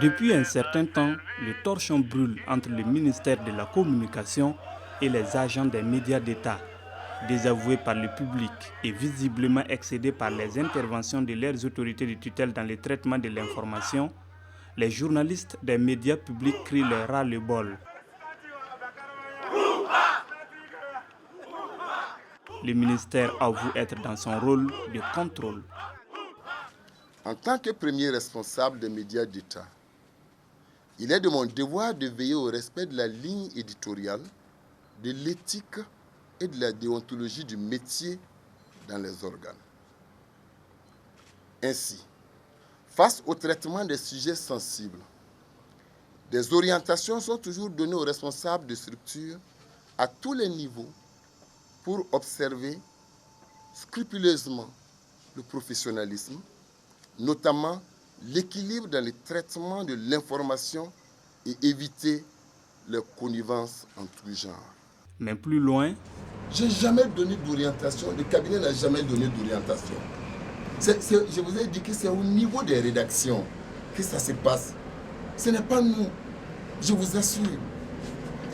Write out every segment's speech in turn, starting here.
Depuis un certain temps, le torchon brûle entre le ministère de la Communication et les agents des médias d'État. Désavoués par le public et visiblement excédés par les interventions de leurs autorités de tutelle dans le traitement de l'information, les journalistes des médias publics crient leur ras-le-bol. Le ministère avoue être dans son rôle de contrôle. En tant que premier responsable des médias d'État, il est de mon devoir de veiller au respect de la ligne éditoriale, de l'éthique et de la déontologie du métier dans les organes. Ainsi, face au traitement des sujets sensibles, des orientations sont toujours données aux responsables de structures à tous les niveaux pour observer scrupuleusement le professionnalisme, notamment l'équilibre dans le traitement de l'information et éviter les connivences en tout genre. Mais plus loin, je n'ai jamais donné d'orientation, le cabinet n'a jamais donné d'orientation. Je vous ai dit que c'est au niveau des rédactions que ça se passe. Ce n'est pas nous, je vous assure.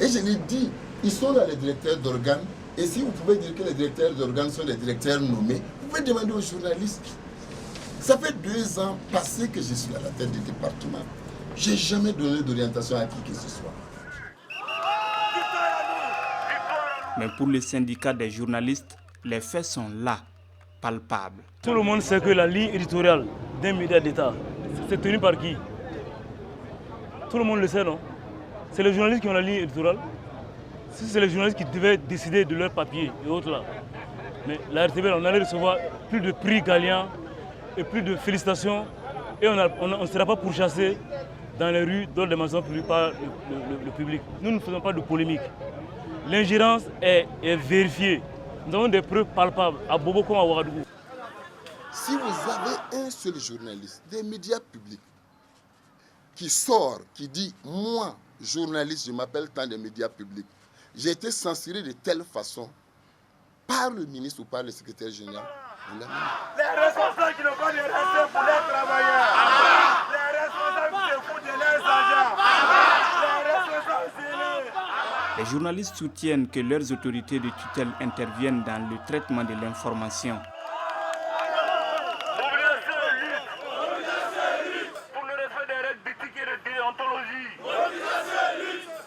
Et je l'ai dit, ils sont dans les directeurs d'organes. Et si vous pouvez dire que les directeurs d'organes sont des directeurs nommés, vous pouvez demander aux journalistes. Ça fait 2 ans passés que je suis à la tête du département. Je n'ai jamais donné d'orientation à qui que ce soit. Mais pour le syndicat des journalistes, les faits sont là, palpables. Tout le monde sait que la ligne éditoriale d'un média d'État, c'est tenu par qui? Tout le monde le sait, non? C'est les journalistes qui ont la ligne éditoriale. Si c'est les journalistes qui devaient décider de leurs papiers et autres là. Mais la RTBF, on allait recevoir plus de prix gagnants et plus de félicitations. Et on ne sera pas pourchassé dans les rues dans des maisons publiques par le public. Nous ne faisons pas de polémique. L'ingérence est vérifiée. Nous avons des preuves palpables à Bobo comme à Ouagadougou. Si vous avez un seul journaliste des médias publics qui sort, qui dit « Moi, journaliste, je m'appelle tant des médias publics, j'ai été censuré de telle façon par le ministre ou par le secrétaire général. » Les responsables qui n'ont pas de respect pour les travailleurs. Les responsables qui se foutent de leurs agents. Les responsables zélés. Les journalistes soutiennent que leurs autorités de tutelle interviennent dans le traitement de l'information. Pour le respect des règles d'éthique et de déontologie.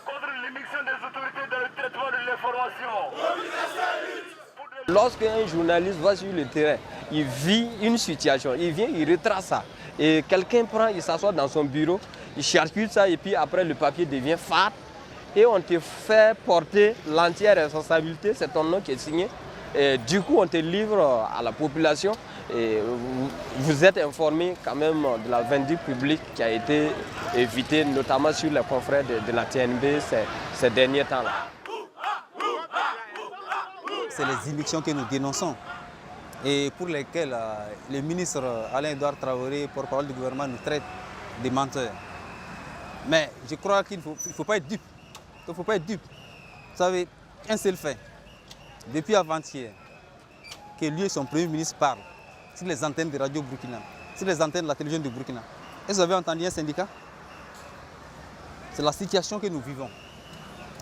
Contre l'émission des autorités dans le traitement de l'information. Lorsqu'un journaliste va sur le terrain, il vit une situation, il vient, il retrace ça. Et quelqu'un prend, il s'assoit dans son bureau, il charcute ça et puis après le papier devient fade. Et on te fait porter l'entière responsabilité, c'est ton nom qui est signé. Et du coup, on te livre à la population et vous êtes informé quand même de la vindicte publique qui a été évitée, notamment sur les confrères de la TNB ces derniers temps-là. C'est les élections que nous dénonçons et pour lesquelles le ministre Alain-Edouard Traoré, porte-parole du gouvernement, nous traite de menteurs. Mais je crois qu'il ne faut pas être dupe. Il ne faut pas être dupe. Vous savez, un seul fait. Depuis avant-hier, que lui et son premier ministre parlent sur les antennes de Radio Burkina, sur les antennes de la télévision de Burkina. Et vous avez entendu un syndicat? C'est la situation que nous vivons.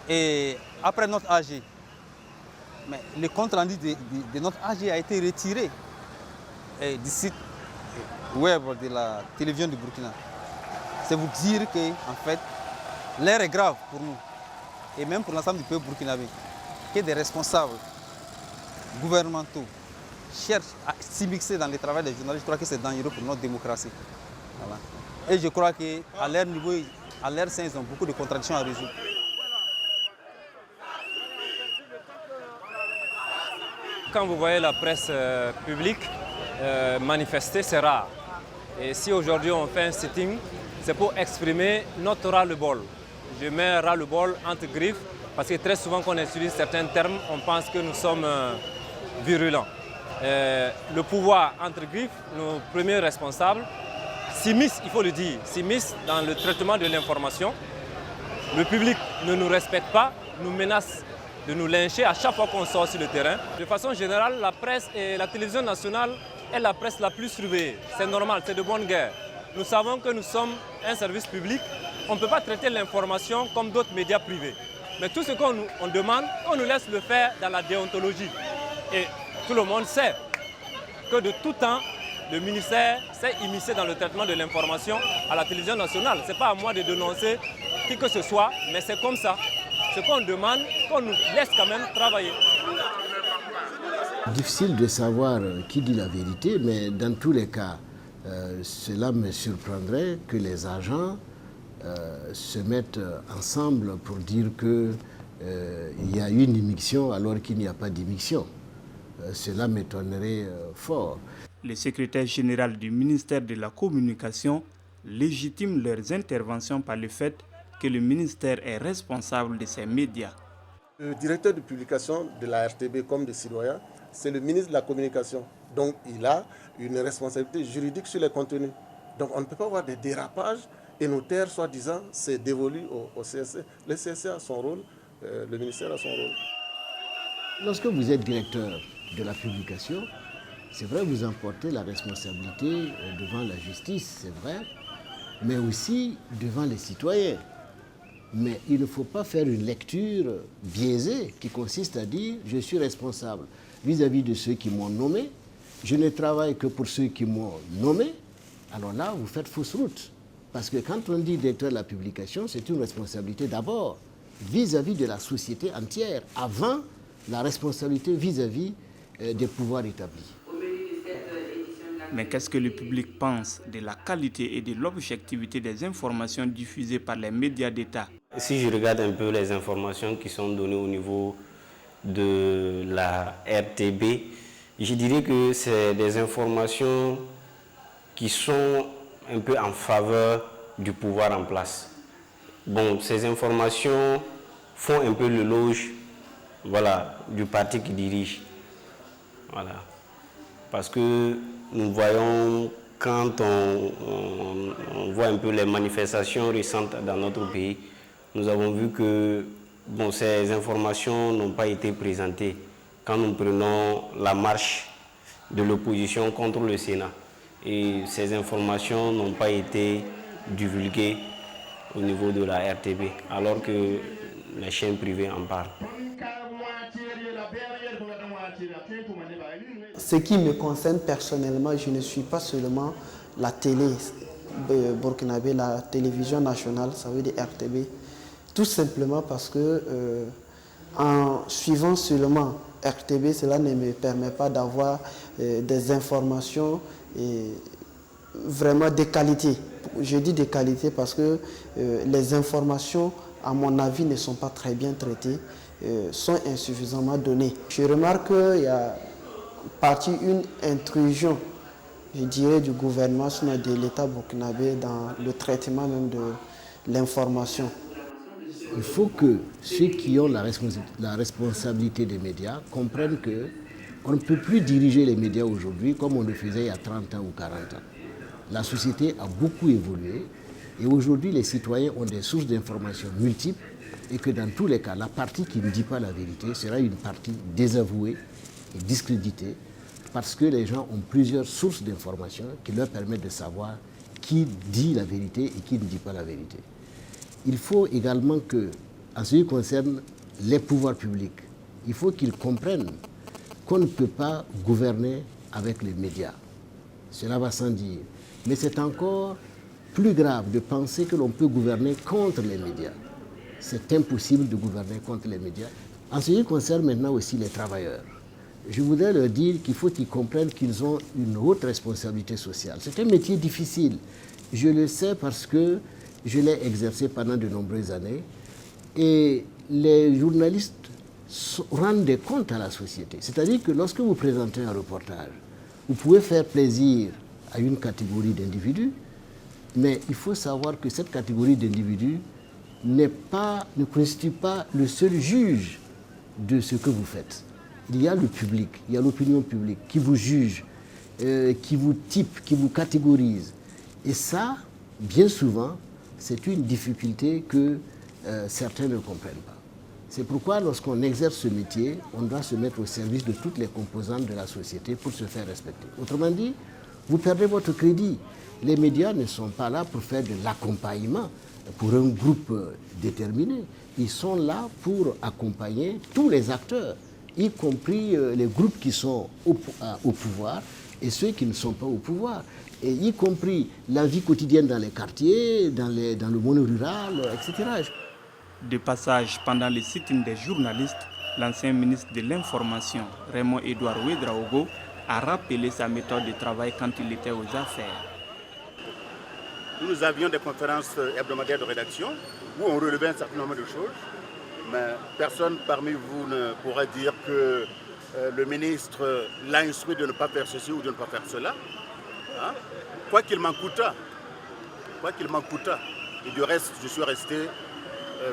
Et après notre AG, mais le compte rendu de notre AG a été retiré du site web de la télévision du Burkina. C'est vous dire que, en fait, l'air est grave pour nous, et même pour l'ensemble du peuple burkinabé, que des responsables gouvernementaux cherchent à s'immiscer dans le travail des journalistes. Je crois que c'est dangereux pour notre démocratie. Voilà. Et je crois qu'à leur niveau, à leur sein, ils ont beaucoup de contradictions à résoudre. Quand vous voyez la presse publique manifester, c'est rare. Et si aujourd'hui on fait un sitting, c'est pour exprimer notre ras-le-bol. Je mets ras-le-bol entre griffes parce que très souvent quand on utilise certains termes, on pense que nous sommes virulents. Le pouvoir entre griffes, nos premiers responsables, s'immiscent, il faut le dire, s'immiscent dans le traitement de l'information. Le public ne nous respecte pas, nous menace de nous lyncher à chaque fois qu'on sort sur le terrain. De façon générale, la presse et la télévision nationale est la presse la plus surveillée. C'est normal, c'est de bonne guerre. nous savons que nous sommes un service public. On ne peut pas traiter l'information comme d'autres médias privés. Mais tout ce qu'on demande, on nous laisse le faire dans la déontologie. Et tout le monde sait que de tout temps, le ministère s'est immiscé dans le traitement de l'information à la télévision nationale. Ce n'est pas à moi de dénoncer qui que ce soit, mais c'est comme ça. Ce qu'on demande, qu'on nous laisse quand même travailler. Difficile de savoir qui dit la vérité, mais dans tous les cas, cela me surprendrait que les agents se mettent ensemble pour dire qu'il y a une immixtion alors qu'il n'y a pas d'immixtion. Cela m'étonnerait fort. Le secrétaire général du ministère de la Communication légitime leurs interventions par le fait que le ministère est responsable de ces médias. Le directeur de publication de la RTB comme des citoyens, c'est le ministre de la Communication. Donc il a une responsabilité juridique sur les contenus. Donc on ne peut pas avoir des dérapages et nos terres, soi-disant, c'est dévolu au CSC. Le CSC a son rôle, le ministère a son rôle. Lorsque vous êtes directeur de la publication, c'est vrai, vous emportez la responsabilité devant la justice, c'est vrai, mais aussi devant les citoyens. Mais il ne faut pas faire une lecture biaisée qui consiste à dire « je suis responsable vis-à-vis de ceux qui m'ont nommé, je ne travaille que pour ceux qui m'ont nommé ». Alors là, vous faites fausse route. Parce que quand on dit directeur de la publication, c'est une responsabilité d'abord vis-à-vis de la société entière, avant la responsabilité vis-à-vis des pouvoirs établis. Mais qu'est-ce que le public pense de la qualité et de l'objectivité des informations diffusées par les médias d'État? Si je regarde un peu les informations qui sont données au niveau de la RTB, je dirais que c'est des informations qui sont un peu en faveur du pouvoir en place. Bon, ces informations font un peu l'éloge, voilà, du parti qui dirige. Voilà. Parce que nous voyons, quand on voit un peu les manifestations récentes dans notre pays, nous avons vu que bon, ces informations n'ont pas été présentées quand nous prenons la marche de l'opposition contre le Sénat. Et ces informations n'ont pas été divulguées au niveau de la RTB, alors que les chaînes privées en parlent. Ce qui me concerne personnellement, je ne suis pas seulement la télé burkinabé, la télévision nationale, ça veut dire RTB, tout simplement parce que en suivant seulement RTB, cela ne me permet pas d'avoir des informations vraiment de qualité. Je dis de qualité parce que les informations, à mon avis, ne sont pas très bien traitées, sont insuffisamment données. Je remarque qu'il y a une intrusion, je dirais, du gouvernement, sinon de l'État burkinabé dans le traitement même de l'information. Il faut que ceux qui ont la responsabilité des médias comprennent qu'on ne peut plus diriger les médias aujourd'hui comme on le faisait il y a 30 ans ou 40 ans. La société a beaucoup évolué et aujourd'hui les citoyens ont des sources d'informations multiples et que dans tous les cas, la partie qui ne dit pas la vérité sera une partie désavouée et discréditée parce que les gens ont plusieurs sources d'informations qui leur permettent de savoir qui dit la vérité et qui ne dit pas la vérité. Il faut également que, en ce qui concerne les pouvoirs publics, il faut qu'ils comprennent qu'on ne peut pas gouverner avec les médias. Cela va sans dire. Mais c'est encore plus grave de penser que l'on peut gouverner contre les médias. C'est impossible de gouverner contre les médias. En ce qui concerne maintenant aussi les travailleurs, je voudrais leur dire qu'il faut qu'ils comprennent qu'ils ont une haute responsabilité sociale. C'est un métier difficile. Je le sais parce que je l'ai exercé pendant de nombreuses années. Et les journalistes rendent des comptes à la société. C'est-à-dire que lorsque vous présentez un reportage, vous pouvez faire plaisir à une catégorie d'individus, mais il faut savoir que cette catégorie d'individus ne constitue pas le seul juge de ce que vous faites. Il y a le public, il y a l'opinion publique qui vous juge, qui vous type, qui vous catégorise. Et ça, bien souvent, c'est une difficulté que certains ne comprennent pas. C'est pourquoi lorsqu'on exerce ce métier, on doit se mettre au service de toutes les composantes de la société pour se faire respecter. Autrement dit, vous perdez votre crédit. Les médias ne sont pas là pour faire de l'accompagnement pour un groupe déterminé. Ils sont là pour accompagner tous les acteurs, y compris les groupes qui sont au pouvoir et ceux qui ne sont pas au pouvoir, et y compris la vie quotidienne dans les quartiers, dans le monde rural, etc. De passage pendant le sit-in des journalistes, l'ancien ministre de l'Information, Raymond-Édouard Ouédraogo, a rappelé sa méthode de travail quand il était aux affaires. Nous avions des conférences hebdomadaires de rédaction où on relevait un certain nombre de choses, mais personne parmi vous ne pourrait dire que le ministre l'a instruit de ne pas faire ceci ou de ne pas faire cela. Hein? Quoi qu'il m'en coûtât. Et du reste, je suis resté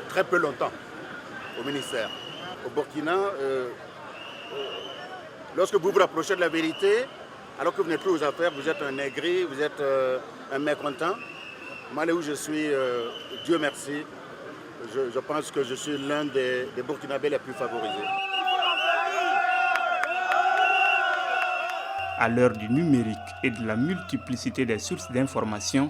très peu longtemps au ministère. Au Burkina, lorsque vous vous rapprochez de la vérité, alors que vous n'êtes plus aux affaires, vous êtes un aigri, vous êtes un mécontent. Moi, là où je suis, Dieu merci, je pense que je suis l'un des Burkinabés les plus favorisés. À l'heure du numérique et de la multiplicité des sources d'information,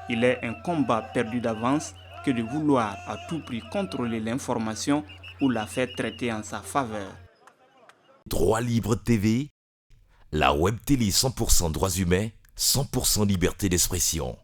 il est un combat perdu d'avance que de vouloir à tout prix contrôler l'information ou la faire traiter en sa faveur. Droit Libre TV, la web télé 100% droits humains, 100% liberté d'expression.